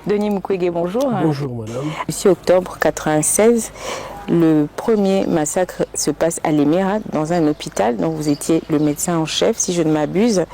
Denis Mukwege, bonjour. Bonjour madame. Le 6 octobre 1996, le premier massacre se passe à l'Émirat, dans un hôpital dont vous étiez le médecin en chef, si je ne m'abuse.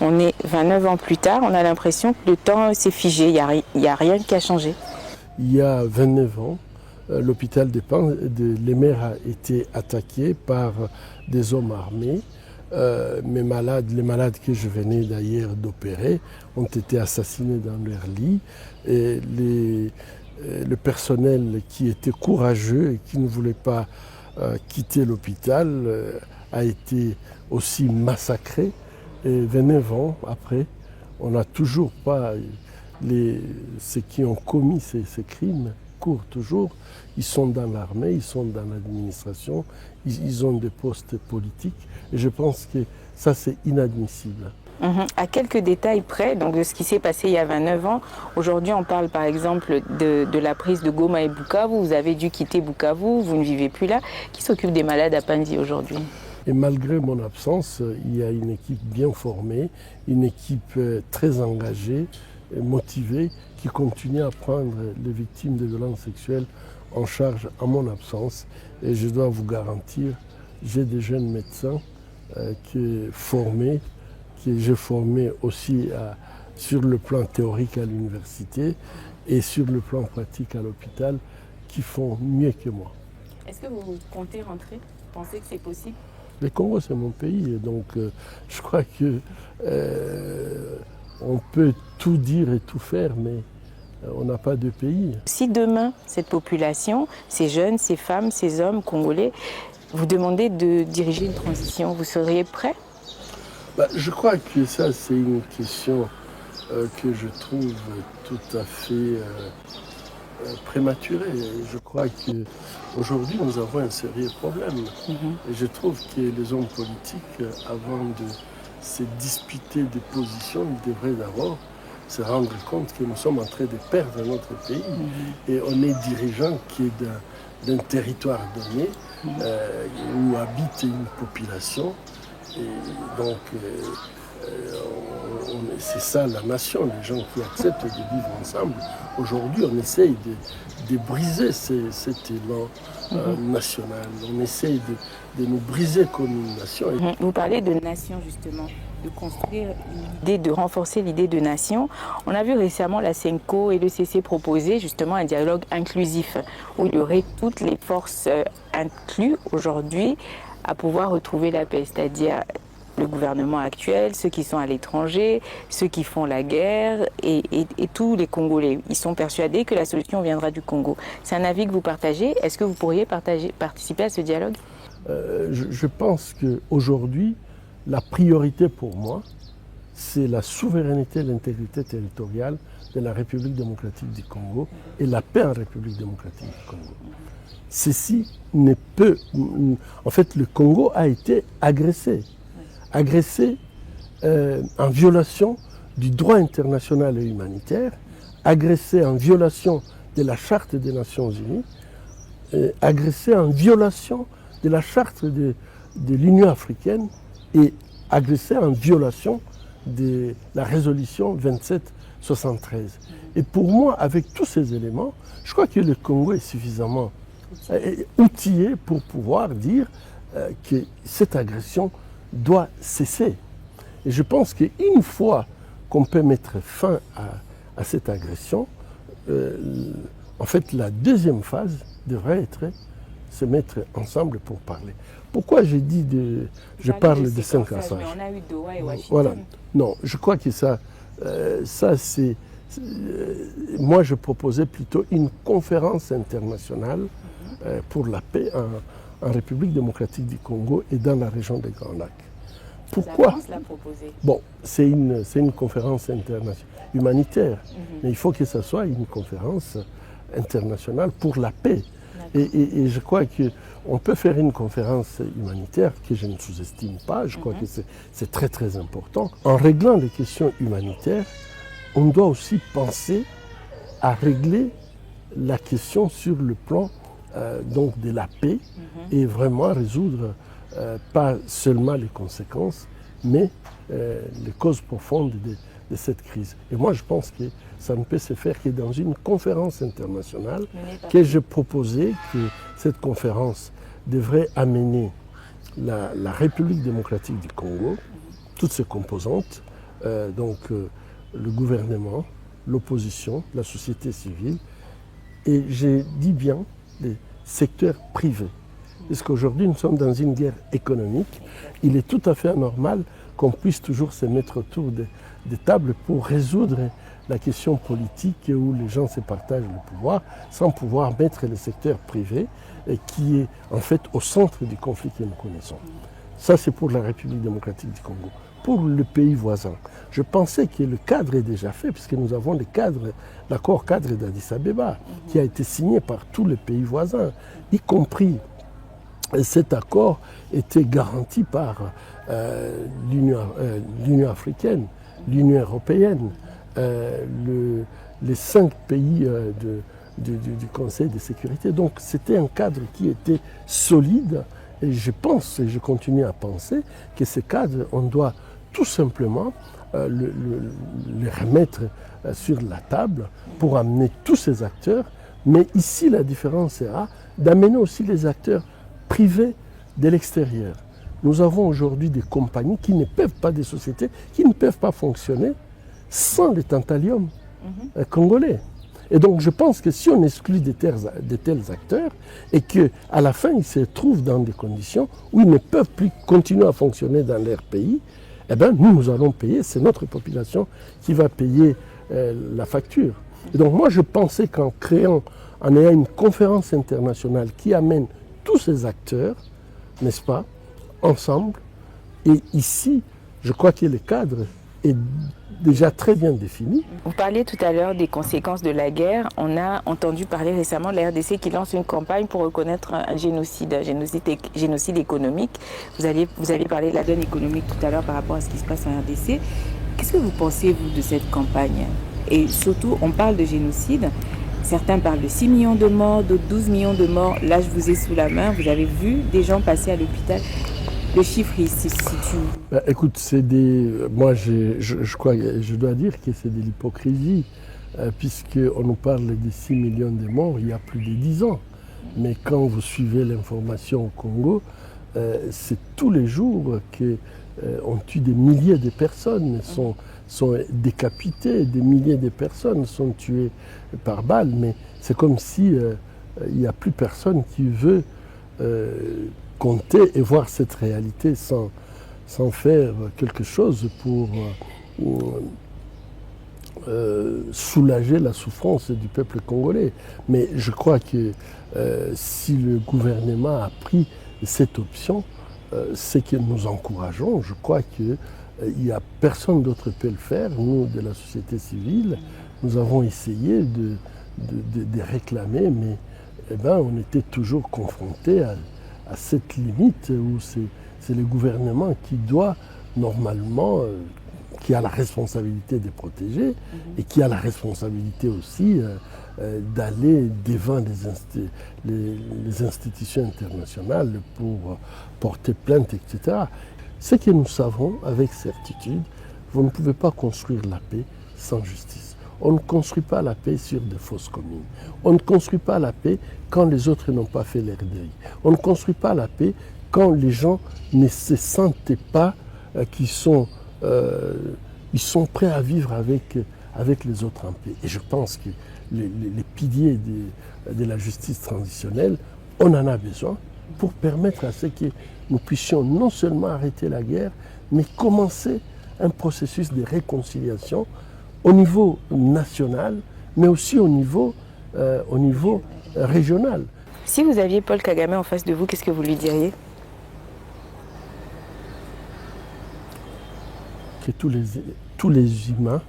On est 29 ans plus tard, on a l'impression que le temps s'est figé, il n'y a rien qui a changé. Il y a 29 ans, l'hôpital de l'Émirat a été attaqué par des hommes armés. Les malades que je venais d'ailleurs d'opérer ont été assassinés dans leur lit. Et le personnel qui était courageux et qui ne voulait pas quitter l'hôpital a été aussi massacré. Et 29 ans après, on n'a toujours pas ceux qui ont commis ces crimes courent toujours. Ils sont dans l'armée, ils sont dans l'administration, ils ont des postes politiques. Et je pense que ça, c'est inadmissible. À quelques détails près, donc de ce qui s'est passé il y a 29 ans, aujourd'hui on parle par exemple de la prise de Goma et Bukavu. Vous avez dû quitter Bukavu, vous ne vivez plus là. Qui s'occupe des malades à Panzi aujourd'hui? Et malgré mon absence, il y a une équipe bien formée, une équipe très engagée, motivée, qui continue à prendre les victimes de violences sexuelles en charge à mon absence. Et je dois vous garantir, j'ai des jeunes médecins que j'ai formés aussi sur le plan théorique à l'université et sur le plan pratique à l'hôpital, qui font mieux que moi. Est-ce que vous comptez rentrer? Vous pensez que c'est possible? Le Congo, c'est mon pays, et donc je crois que on peut tout dire et tout faire, mais on n'a pas de pays. Si demain, cette population, ces jeunes, ces femmes, ces hommes congolais, vous demandez de diriger une transition, vous seriez prêt? Je crois que ça, c'est une question que je trouve tout à fait prématurée. Je crois qu'aujourd'hui, nous avons un sérieux problème. Et je trouve que les hommes politiques, avant de se disputer des positions, ils devraient d'abord se rendre compte que nous sommes en train de perdre notre pays. Et on est dirigeant qui est d'un territoire donné, où habite une population. Et donc, c'est ça la nation, les gens qui acceptent de vivre ensemble. Aujourd'hui, on essaye de briser cet élan national. On essaye de nous briser comme une nation. Vous parlez de nation, justement, de construire l'idée, de renforcer l'idée de nation. On a vu récemment la CENCO et le CC proposer justement un dialogue inclusif où il y aurait toutes les forces incluses aujourd'hui à pouvoir retrouver la paix, c'est-à-dire le gouvernement actuel, ceux qui sont à l'étranger, ceux qui font la guerre et tous les Congolais. Ils sont persuadés que la solution viendra du Congo. C'est un avis que vous partagez. Est-ce que vous pourriez participer à ce dialogue? Je pense qu'aujourd'hui, la priorité pour moi, c'est la souveraineté et l'intégrité territoriale de la République démocratique du Congo et la paix en République démocratique du Congo. Ceci ne peut... En fait, le Congo a été agressé en violation du droit international et humanitaire, agressé en violation de la Charte des Nations Unies, agressé en violation de la Charte de l'Union africaine et agressé en violation de la résolution 2773. Et pour moi, avec tous ces éléments, je crois que le Congo est suffisamment outillé pour pouvoir dire que cette agression doit cesser. Et je pense qu'une fois qu'on peut mettre fin à cette agression, en fait, la deuxième phase devrait être se mettre ensemble pour parler. Pourquoi je parle de 5 ans? Mais on a eu Doha et Washington. Voilà. Non, je crois que ça c'est... moi, je proposais plutôt une conférence internationale pour la paix en République démocratique du Congo et dans la région des Grands Lacs. Pourquoi? Bon, c'est une conférence internationale humanitaire, mais il faut que ce soit une conférence internationale pour la paix. Et je crois qu'on peut faire une conférence humanitaire que je ne sous-estime pas, je crois que c'est très très important. En réglant les questions humanitaires, on doit aussi penser à régler la question sur le plan donc de la paix et vraiment résoudre pas seulement les conséquences, mais les causes profondes de cette crise. Et moi, je pense que ça ne peut se faire que dans une conférence internationale que j'ai proposé, que cette conférence devrait amener la République démocratique du Congo, toutes ses composantes, le gouvernement, l'opposition, la société civile, et je dis bien les secteurs privés. Parce qu'aujourd'hui, nous sommes dans une guerre économique. Il est tout à fait anormal qu'on puisse toujours se mettre autour des tables pour résoudre la question politique où les gens se partagent le pouvoir sans pouvoir mettre le secteur privé qui est en fait au centre du conflit que nous connaissons. Ça, c'est pour la République démocratique du Congo. Pour le pays voisin, je pensais que le cadre est déjà fait, puisque nous avons l'accord cadre d'Addis Abeba, qui a été signé par tous les pays voisins, y compris cet accord était garanti par l'Union africaine, l'Union européenne, les 5 pays du Conseil de sécurité. Donc c'était un cadre qui était solide et je pense et je continue à penser que ce cadre, on doit tout simplement les remettre sur la table pour amener tous ces acteurs. Mais ici, la différence sera d'amener aussi les acteurs privés de l'extérieur. Nous avons aujourd'hui des compagnies qui ne peuvent pas, des sociétés qui ne peuvent pas fonctionner sans les tantalium congolais. Et donc je pense que si on exclut de tels acteurs et qu'à la fin ils se trouvent dans des conditions où ils ne peuvent plus continuer à fonctionner dans leur pays, eh bien nous allons payer, c'est notre population qui va payer la facture. Et donc moi je pensais qu'en ayant une conférence internationale qui amène tous ces acteurs, n'est-ce pas, ensemble, et ici, je crois que le cadre est déjà très bien défini. Vous parliez tout à l'heure des conséquences de la guerre. On a entendu parler récemment de la RDC qui lance une campagne pour reconnaître un génocide économique. Vous avez parlé de la donne économique tout à l'heure par rapport à ce qui se passe en RDC. Qu'est-ce que vous pensez, vous, de cette campagne? Et surtout, on parle de génocide. Certains parlent de 6 millions de morts, d'autres 12 millions de morts. Là, je vous ai sous la main. Vous avez vu des gens passer à l'hôpital. Le chiffre, il se situe. Écoute, moi, je crois, je dois dire que c'est de l'hypocrisie, puisqu'on nous parle de 6 millions de morts il y a plus de 10 ans. Mais quand vous suivez l'information au Congo, c'est tous les jours qu'on tue des milliers de personnes, sont décapitées, des milliers de personnes sont tuées par balle, mais c'est comme si il n'y a plus personne qui veut compter et voir cette réalité sans faire quelque chose pour soulager la souffrance du peuple congolais. Mais je crois que si le gouvernement a pris cette option, c'est que nous encourageons. Je crois qu'il n'y a personne d'autre qui peut le faire. Nous, de la société civile, nous avons essayé de réclamer, mais on était toujours confrontés à cette limite où c'est le gouvernement qui doit normalement, qui a la responsabilité de protéger et qui a la responsabilité aussi d'aller devant les institutions internationales pour porter plainte, etc. Ce que nous savons avec certitude, vous ne pouvez pas construire la paix sans justice. On ne construit pas la paix sur de fausses communes. On ne construit pas la paix quand les autres n'ont pas fait leur deuil. On ne construit pas la paix quand les gens ne se sentent pas qu'ils sont prêts à vivre avec les autres en paix. Et je pense que les piliers de la justice transitionnelle, on en a besoin pour permettre à ce que nous puissions non seulement arrêter la guerre, mais commencer un processus de réconciliation au niveau national, mais aussi au niveau régional. Si vous aviez Paul Kagame en face de vous, qu'est-ce que vous lui diriez? Que tous les humains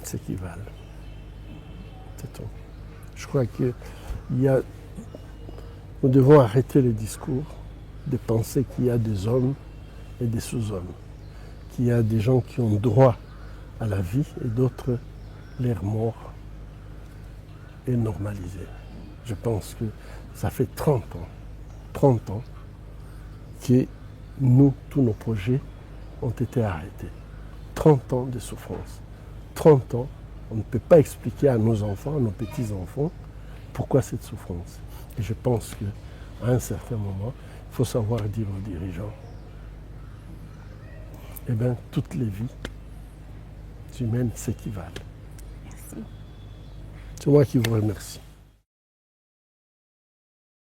s'équivalent. C'est tout. Je crois que nous devons arrêter les discours de penser qu'il y a des hommes et des sous-hommes, qu'il y a des gens qui ont droit à la vie et d'autres, leur mort est normalisée. Je pense que ça fait 30 ans que tous nos projets ont été arrêtés. 30 ans de souffrance. 30 ans, on ne peut pas expliquer à nos enfants, à nos petits-enfants, pourquoi cette souffrance. Et je pense qu'à un certain moment, il faut savoir dire aux dirigeants, eh bien, toutes les vies humaines s'équivalent. Merci. C'est moi qui vous remercie.